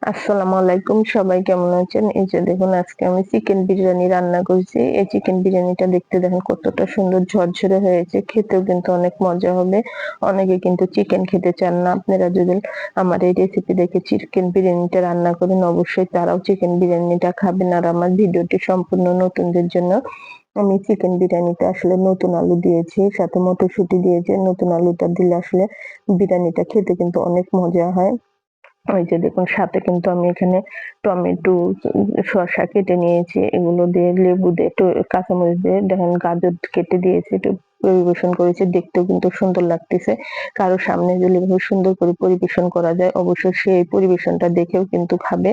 আসসালামু আলাইকুম, সবাই কেমন আছেন? এই যে দেখুন আজকে আমি চিকেন বিরিয়ানি রান্না করছি। এই চিকেন বিরিয়ানিটা দেখতে দেখেন কতটা সুন্দর ঝরঝরে হয়েছে। খেতেও কিন্তু অনেক মজা হবে। অনেকে কিন্তু চিকেন খেতে চান না। আপনারা যদি আমার এই রেসিপি দেখে চিকেন বিরিয়ানিটা রান্না করেন অবশ্যই তারাও চিকেন বিরিয়ানিটা খাবেন। আর আমার ভিডিওটি সম্পূর্ণ নতুনদের জন্য। আমি চিকেন বিরিয়ানিতে আসলে নতুন আলু দিয়েছি, সাথে মটরশুঁটি দিয়েছি। নতুন আলুটা দিলে আসলে বিরিয়ানিটা খেতে কিন্তু অনেক মজা হয়। ওই যে দেখুন সাথে কিন্তু আমি এখানে টমেটো, শসা কেটে নিয়েছি। এগুলো দিয়ে লেবু দিয়ে একটু কাঁচামরিচ দিয়ে দেখেন গাজর কেটে দিয়েছি। একটু পরিবেশন করেছি। দেখতেও কিন্তু সুন্দর লাগতেছে। কারো সামনে যদি এভাবে সুন্দর করে পরিবেশন করা যায় অবশ্যই সে এই পরিবেশনটা দেখেও কিন্তু খাবে।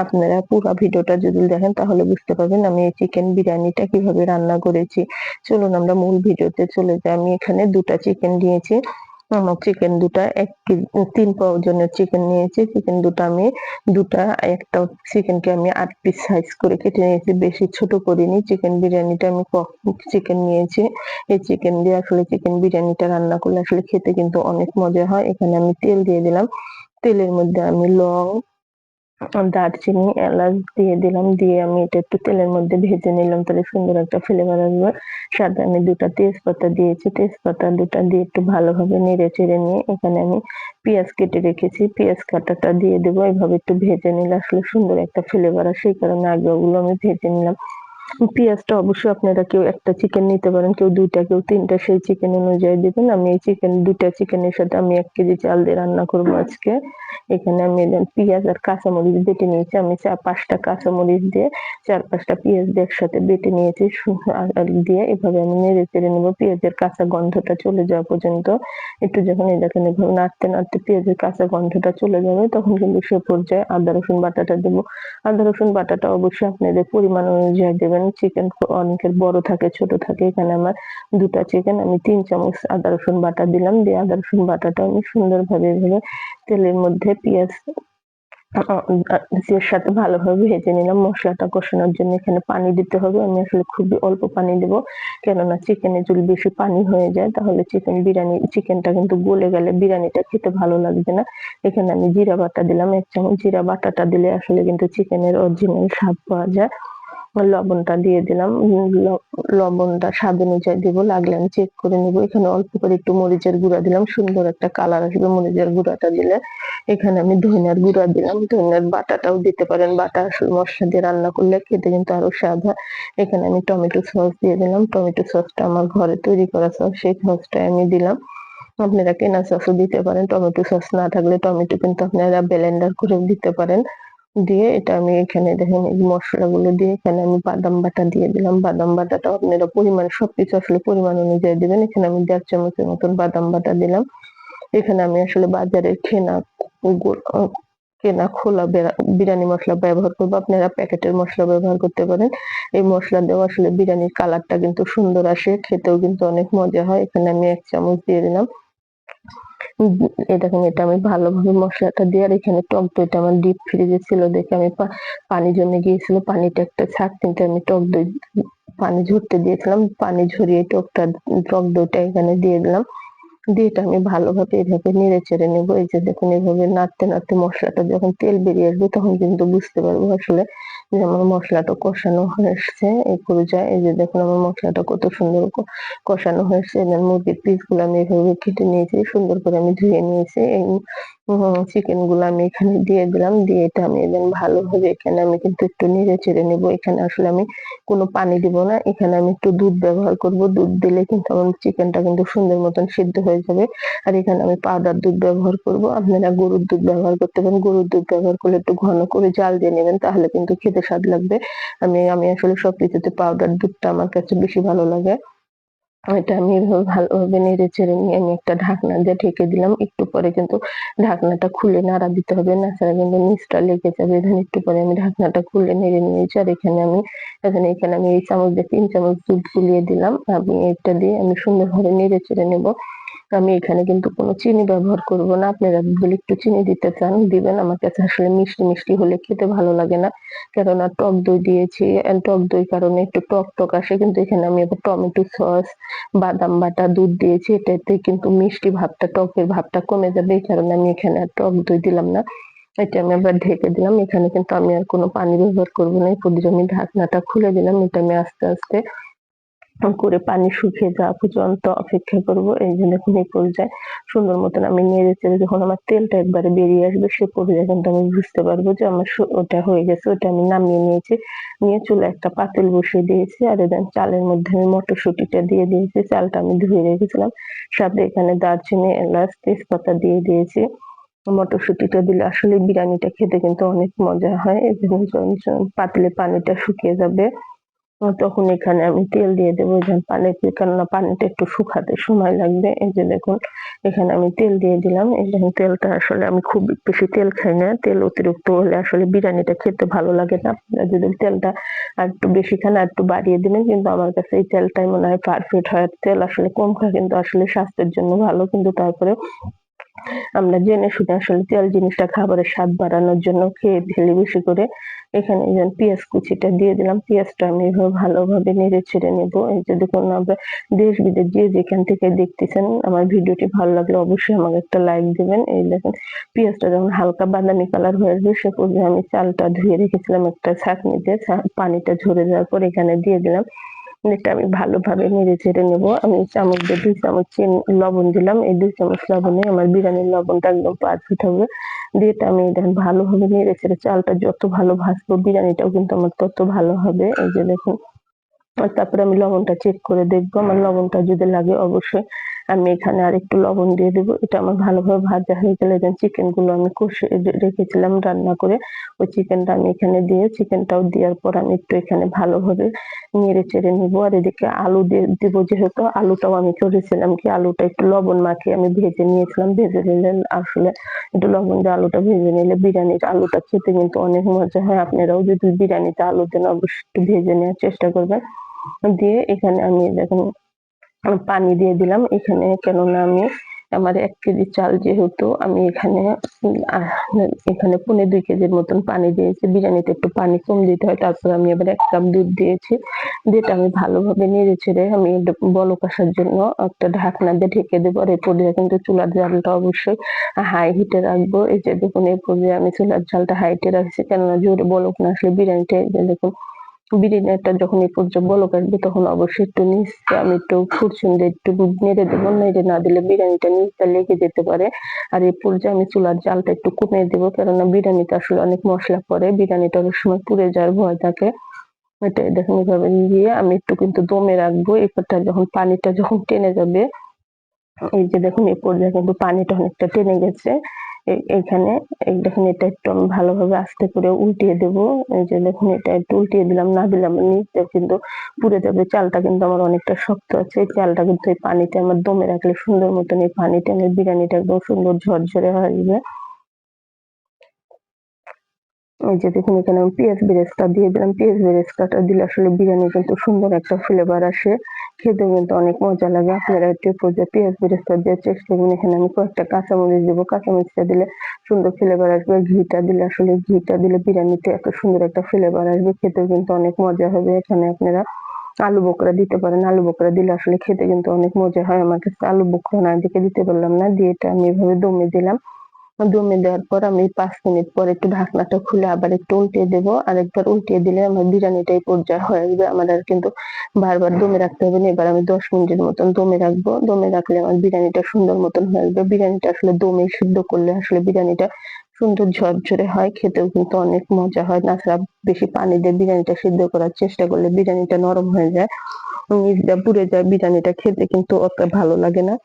আপনারা পুরা ভিডিওটা যদি দেখেন তাহলে বুঝতে পারবেন আমি এই চিকেন বিরিয়ানিটা কিভাবে রান্না করেছি। চলুন আমরা মূল ভিডিওতে চলে যাই। আমি এখানে ২ টা চিকেন নিয়েছি। আমার চিকেন ২ টা ৩ পাও ওজনের চিকেন নিয়েছি। চিকেন ২ টা আমি ২ টা একটা চিকেনকে আমি ৮ পিস সাইজ করে কেটে নিয়েছি। বেশি ছোট করিনি। চিকেন বিরিয়ানিটা আমি চিকেন নিয়েছি। এই চিকেন দিয়ে আসলে চিকেন বিরিয়ানিটা রান্না করলে আসলে খেতে কিন্তু অনেক মজা হয়। এখানে আমি তেল দিয়ে দিলাম। তেলের মধ্যে আমি লং, দারচিনি, এলাচ দিয়ে দিলাম। দিয়ে আমি এটা একটু তেলের মধ্যে ভেজে নিলাম। তাহলে সুন্দর একটা ফ্লেভার আসবে। সাথে আমি ২ টা তেজপাতা দিয়েছি। তেজপাতা ২ টা দিয়ে একটু ভালোভাবে নেড়ে-চেড়ে নিয়ে এখানে আমি পেঁয়াজ কেটে রেখেছি। পেঁয়াজ কাটাটা দিয়ে দেব। এভাবে একটু ভেজে নিলে আসলে সুন্দর একটা ফ্লেভার আসে। সেই কারণে আগে ওগুলো আমি ভেজে নিলাম। পেঁয়াজটা অবশ্যই আপনারা কেউ একটা চিকেন নিতে পারেন, কেউ ২ টা, কেউ ৩ টা সেই চিকেন অনুযায়ী দিবেন। আমি এই ২ টা চিকেনের সাথে আমি ১ কেজি চাল দিয়ে রান্না করব আজকে। এখানে আমি পেঁয়াজ আর কাঁচামরিচ বেটে নিয়েছি। আমি ৪-৫ টা কাঁচামরিচ দিয়ে ৪-৫ টা পেঁয়াজ দিয়ে একসাথে বেটে নিয়েছি। আর দিয়ে এভাবে আমি নেড়ে-চেড়ে নেব পেঁয়াজের কাঁচা গন্ধটা চলে যাওয়া পর্যন্ত। একটু যখন এই দেখেন এভাবে নাড়তে, নাড়তে পেঁয়াজের কাঁচা গন্ধটা চলে যাবে তখন কিন্তু সে পর্যায়ে আদা রসুন বাটাটা দেব। আদা রসুন বাটাটা অবশ্যই আপনাদের পরিমাণ অনুযায়ী দেবেন। চিকেন অনেকের বড় থাকে, ছোট থাকে। এখানে আমার ২ টা চিকেন আমি ৩ চামচ আদা রসুন বাটা দিলাম। দিয়ে আদা রসুন বাটাটা আমি সুন্দরভাবে এভাবে তেলের মধ্যে পেঁয়াজ এর সাথে ভালোভাবে ভেজে নিলাম। মসলাটা কষানোর জন্য এখানে পানি দিতে হবে। আমি আসলে খুবই অল্প পানি দেব। কেননা চিকেনে যদি বেশি পানি হয়ে যায় তাহলে চিকেনটা কিন্তু গলে গেলে বিরিয়ানিটা খেতে ভালো লাগবে না। এখানে আমি জিরা বাটা দিলাম ১ চামচ। জিরা বাটাটা দিলে আসলে কিন্তু চিকেনের অরিজিনাল স্বাদ পাওয়া যায়। লবণটা দিয়ে দিলাম। লবণটা স্বাদ অনুযায়ী দিব। লাগলে আমি চেক করে নিব। এখানে অল্প করে একটু মরিচের গুঁড়া দিলাম। সুন্দর একটা কালার আসবে মরিচের গুঁড়াটা দিলে। এখানে আমি ধনিয়ার গুঁড়া দিলাম। ধনিয়ার বাটাটাও দিতে পারেন। বাটা আসলে মসলা দিয়ে রান্না করলে খেতে কিন্তু আরো স্বাদ হয়। এখানে আমি টমেটো সস দিয়ে দিলাম। টমেটো সসটা আমার ঘরে তৈরি করা সস। সেই সসটাই আমি দিলাম। আপনারা কেনা সসও দিতে পারেন। টমেটো সস না থাকলে টমেটো কিন্তু আপনারা ব্লেন্ডার করেও দিতে পারেন। দিয়ে এটা আমি এখানে দেখেন এই মসলাগুলো দিয়ে এখানে আমি বাদাম বাটা দিয়ে দিলাম। বাদাম বাটাটাও আপনারা পরিমাণ সবকিছু আসলে পরিমাণ অনুযায়ী দিবেন। এখানে আমি ১.৫ চামচের মতন বাদাম বাটা দিলাম। এখানে আমি আসলে বাজারের কেনা খোলা বিরিয়ানি মসলা ব্যবহার করব। আপনারা প্যাকেটের মসলা ব্যবহার করতে পারেন। এই মসলা দেওয়া আসলে বিরিয়ানির কালারটা কিন্তু সুন্দর আসে। খেতেও কিন্তু অনেক মজা হয়। এখানে আমি ১ চামচ দিয়ে দিলাম। এই দেখেন এটা আমি ভালোভাবে মসলাটা দিয়ে আর এখানে টক দইটা আমার ডিপ ফ্রিজে ছিল দেখে আমি পানি জমে গিয়েছিল। পানিটা একটা ছাঁকনিতে আমি টক দই পানি ঝরতে দিয়েছিলাম। পানি ঝরিয়ে টক দইটা এখানে দিয়ে দিলাম। দিয়ে এটা আমি ভালোভাবে এভাবে নেড়ে-চেড়ে নেব। এই যে দেখুন এভাবে নাড়তে, নাড়তে মসলাটা যখন তেল বেরিয়ে আসবে তখন কিন্তু বুঝতে পারবো আসলে যে আমার মসলাটা কষানো হয়ে এসছে। এই পর্যায়ে এই যে দেখুন আমার মসলাটা কত সুন্দর কষানো হয়েছে। এবার মুরগির পিসগুলো আমি এভাবে কেটে নিয়েছি। সুন্দর করে আমি ধুয়ে নিয়েছি। এই চিকেন গুলো আমি এখানে দিয়ে দিলাম। দিয়ে এটা আমি একদম ভালোভাবে এখানে আমি কিন্তু একটু নেড়ে-চেড়ে নেব। এখানে আসলে আমি কোনো পানি দিব না। এখানে আমি একটু দুধ ব্যবহার করব। দুধ দিলে কিন্তু আমার চিকেনটা কিন্তু সুন্দর মতন সিদ্ধ হয়ে যাবে। আর এখানে আমি পাউডার দুধ ব্যবহার করব। আপনারা গরুর দুধ ব্যবহার করতে পারেন। গরুর দুধ ব্যবহার করলে একটু ঘন করে জাল দিয়ে নেবেন তাহলে কিন্তু খেতে স্বাদ লাগবে। আমি আসলে সবকিছুতে পাউডার দুধটা আমার কাছে বেশি ভালো লাগে। এটা আমি এভাবে ভালোভাবে নেড়ে-চেড়ে নিয়ে আমি একটা ঢাকনা দিয়ে ঢেকে দিলাম। একটু পরে কিন্তু ঢাকনাটা খুলে নাড়া দিতে হবে। না ছাড়া কিন্তু নিচটা লেগে যাবে। এখানে একটু পরে আমি ঢাকনাটা খুলে নেড়ে নিয়েছি। আর এখানে আমি এই চামচ দিয়ে ৩ চামচ দুধ গুলিয়ে দিলাম। আমি এটা দিয়ে আমি সুন্দরভাবে নেড়ে-চেড়ে নেব। আমি এখানে কিন্তু কোনো চিনি ব্যবহার করব না। আপনারা যদি একটু চিনি দিতে চান দিবেন। আমার কাছে আসলে মিষ্টি, মিষ্টি হলে খেতে ভালো লাগে না। কেননা টক দই দিয়েছি। টক দই কারণে একটু টক আসে। কিন্তু এখানে আমি আবার টমেটো সস, বাদাম বাটা, দুধ দিয়েছি। এটাতে কিন্তু মিষ্টি ভাবটা, টকের ভাবটা কমে যাবে। এই কারণে আমি এখানে আর টক দই দিলাম না। এটা আমি আবার ঢেকে দিলাম। এখানে কিন্তু আমি আর কোনো পানি ব্যবহার করব না। এই পর্যায়ে আমি ঢাকনাটা খুলে দিলাম। এটা আমি আস্তে, আস্তে করে পানি শুকিয়ে যাওয়া পর্যন্ত অপেক্ষা করব। এই যে দেখুন এই পর্যায়ে সুন্দর মতন আমি নেড়ে-চেড়ে যখন আমার তেলটা একবারে বেরিয়ে আসবে সে পর্যায়ে কিন্তু আমি বুঝতে পারবো যে আমার ওটা হয়ে গেছে। ওটা আমি নামিয়ে নিয়েছি। নিয়ে চুলায় একটা পাতিল বসিয়ে দিয়েছি। আর এখানে চালের মধ্যে আমি মটরশুঁটিটা দিয়ে দিয়েছি। চালটা আমি ধুয়ে রেখেছিলাম। সাথে এখানে দারচিনি, এলাচ, তেজপাতা দিয়ে দিয়েছি। মটরশুঁটিটা দিলে আসলে বিরিয়ানিটা খেতে কিন্তু অনেক মজা হয়। এবং পাতিলে পানিটা শুকিয়ে যাবে। তখন এখানে আমি তেল দিয়ে দেবো। কেননা পানিটা একটু শুকাতে সময় লাগবে। এই যে দেখুন এখানে আমি তেল দিয়ে দিলাম। এই দেখুন তেলটা আসলে আমি খুব বেশি তেল খাই না। তেল অতিরিক্ত হলে আসলে বিরিয়ানিটা খেতে ভালো লাগে না। আপনারা যদি তেলটা আরেকটু বেশি খান আরেকটু বাড়িয়ে দিবেন। কিন্তু আমার কাছে এই তেলটাই মনে হয় পারফেক্ট হয়। তেল আসলে কম খাওয়া কিন্তু আসলে স্বাস্থ্যের জন্য ভালো। কিন্তু তারপরেও আমরা জেনে শুনে আসলে তেল জিনিসটা খাবারের স্বাদ বাড়ানোর জন্য খেয়ে ফেলি বেশি করে। এখানে এই যে পেঁয়াজ কুচিটা দিয়ে দিলাম। পেঁয়াজটা আমি এভাবে ভালোভাবে নেড়ে ছেড়ে নেব। এই যে দেখুন আমরা দেশ বিদেশ যে যেখান থেকে দেখতেছেন আমার ভিডিওটি ভালো লাগলে অবশ্যই আমাকে একটা লাইক দিবেন। এই দেখুন পেঁয়াজটা যখন হালকা বাদামি কালার হয়ে আসবে সে পর্যায়ে আমি চালটা ধুয়ে রেখেছিলাম একটা ছাঁকনিতে। পানিটা ঝরে যাওয়ার পর এখানে দিয়ে দিলাম। এটা আমি ভালোভাবে নেড়ে চেড়ে নেব। আমি চামচ দিয়ে ২ চামচ লবণ দিলাম। এই ২ চামচ লবণে আমার বিরিয়ানির লবণটা একদম পারফেক্ট হবে। দিয়ে এটা আমি দেখেন ভালোভাবে নেড়ে চেড়ে চালটা যত ভালো ভাজবো বিরিয়ানিটাও কিন্তু আমার তত ভালো হবে। এই যে দেখুন আর তারপরে আমি লবণটা চেক করে দেখবো। আমার লবণটা যদি লাগে অবশ্যই আমি এখানে আরেকটু লবণ দিয়ে দেবো। এটা আমার ভালোভাবে ভাজা হয়ে গেলে দেন চিকেন গুলো আমি কষে রেখেছিলাম রান্না করে। ওই চিকেনটা আমি এখানে দিয়ে চিকেনটাও দেওয়ার পর আমি একটু এখানে ভালোভাবে নেড়ে চেড়ে নিবো। আর এদিকে আলু দেবো যেহেতু আলুটাও আমি করেছিলাম কি আলুটা একটু লবণ মাখিয়ে আমি ভেজে নিয়েছিলাম। ভেজে নিলে আসলে একটু লবণ দিয়ে আলুটা ভেজে নিলে বিরিয়ানির আলুটা খেতে কিন্তু অনেক মজা হয়। আপনারাও যদি বিরিয়ানিতে আলু দেন অবশ্যই একটু ভেজে নেওয়ার চেষ্টা করবেন। দিয়ে এখানে আমি দেখুন পানি দিয়ে দিলাম। এখানে কেননা আমি আমার ১ কেজি চাল যেহেতু আমি এখানে এখানে ২.৫ কেজির মতন পানি দিয়েছি। বিরিয়ানিতে একটু পানি কম দিতে হয়। তারপর আমি আবার ১ কাপ দুধ দিয়েছি। দিয়ে এটা আমি ভালোভাবে নেড়ে চেড়ে আমি বলক আসার জন্য একটা ঢাকনা দিয়ে ঢেকে দেবো। আর এই পর্যায়ে কিন্তু চুলার জালটা অবশ্যই হাই হিটে রাখবো। এই যে দেখুন এই পর্যায়ে আমি চুলার জালটা হাই হিটে রাখছি। কেননা জোরে বলক না আসলে বিরিয়ানিটা এই যে দেখুন বিরিয়ানিটা যখন এই পর্যায়ে বলক আসবে তখন অবশ্যই একটু নিচে আমি একটু খুরচুন দিয়ে একটু নেড়ে দেবো। নেড়ে না দিলে বিরিয়ানিটা নিচটা লেগে যেতে পারে। আর এই পর্যায়ে আমি চুলার জালটা একটু কমিয়ে দেবো। কেননা বিরিয়ানিতে আসলে অনেক মসলা পড়ে। বিরিয়ানিটা অনেক সময় পুড়ে যাওয়ার ভয় থাকে। এটাই দেখুন এভাবে দিয়ে আমি একটু কিন্তু দমে রাখবো। এরপরটা যখন পানিটা যখন টেনে যাবে এই যে দেখুন এই পর্যায়ে কিন্তু পানিটা অনেকটা টেনে গেছে। এইখানে এই দেখুন এটা একটু আমি ভালোভাবে আস্তে করে উল্টিয়ে দেবো। এই যে দেখুন এটা একটু উল্টিয়ে দিলাম, না দিলে আমার নিচটা কিন্তু পুড়ে যাবে। চালটা কিন্তু আমার অনেকটা শক্ত আছে। এই চালটা কিন্তু এই পানিতে আমার দমে রাখলে সুন্দর মতন এই পানি টেনে বিরিয়ানিটা একদম সুন্দর ঝরঝরে হয়ে আসবে। এই যে দেখুন এখানে আমি পেঁয়াজ বেরেস্তা দিয়ে দিলাম। পেঁয়াজ বেরেস্তাটা দিলে আসলে বিরিয়ানির কিন্তু সুন্দর একটা ফ্লেভার আসে। খেতেও কিন্তু অনেক মজা লাগে। আপনারা একটু এ পর্যায়ে পেঁয়াজ বেরেস্তা দেওয়ার চেষ্টা করবেন। এখানে আমি কয়েকটা কাঁচামরিচ দেবো। কাঁচামরিচটা দিলে সুন্দর ফ্লেভার আসবে। ঘিটা দিলে আসলে ঘিটা দিলে বিরিয়ানিতে এত সুন্দর একটা ফ্লেভার আসবে। খেতেও কিন্তু অনেক মজা হবে। এখানে আপনারা আলু বোখরা দিতে পারেন। আলু বোখরা দিলে আসলে খেতে কিন্তু অনেক মজা হয়। আমার কাছে আলু বোখরা না দেখে দিতে পারলাম না। দিয়ে এটা আমি এভাবে দমে দিলাম। দমে দেওয়ার পর আমি ৫ মিনিট পর একটু ঢাকনাটা খুলে আবার একটু উল্টিয়ে দেবো। আরেকবার উল্টিয়ে দিলে আমার বিরিয়ানিটা এই পর্যায়ে হয়ে আসবে। আমার আর কিন্তু বারবার দমে রাখতে হবে না। এবার আমি ১০ মিনিটের মতন দমে রাখবো। দমে রাখলে আমার বিরিয়ানিটা সুন্দর মতন হয়ে আসবে। বিরিয়ানিটা আসলে দমে সিদ্ধ করলে আসলে বিরিয়ানিটা সুন্দর ঝরঝরে হয়। খেতেও কিন্তু অনেক মজা হয়। তাছাড়া বেশি পানি দিয়ে বিরিয়ানিটা সিদ্ধ করার চেষ্টা করলে বিরিয়ানিটা নরম হয়ে যায়। নিচটা পুড়ে যায়। বিরিয়ানিটা খেতে কিন্তু অত ভালো লাগে না।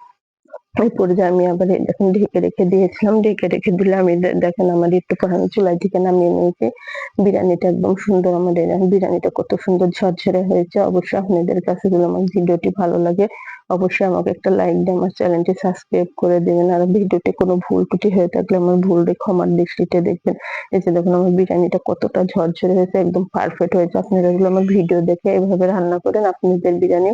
এই পর্যায়ে আমি আবার দেখুন ঢেকে রেখে দিয়েছিলাম। ঢেকে রেখে দিলে আমি দেখেন আমার একটু পরে আমি চুলায় থেকে নামিয়ে নিয়েছি। বিরিয়ানিটা একদম সুন্দর আমাদের বিরিয়ানিটা কত সুন্দর ঝরঝরে হয়েছে। অবশ্যই আপনাদের কাছে যদি আমার ভিডিওটি ভালো লাগে অবশ্যই আমাকে একটা লাইক দিয়ে আমার চ্যানেলটি সাবস্ক্রাইব করে দেবেন। আর ভিডিওতে কোনো ভুল ত্রুটি হয়ে থাকলে আমার ভুলটি ক্ষমার দৃষ্টিতে দেখবেন। এই যে দেখুন আমার বিরিয়ানিটা কতটা ঝরঝরে হয়েছে, একদম পারফেক্ট হয়েছে। আপনারা এগুলো আমার ভিডিও দেখে এভাবে রান্না করেন আপনাদের বিরিয়ানি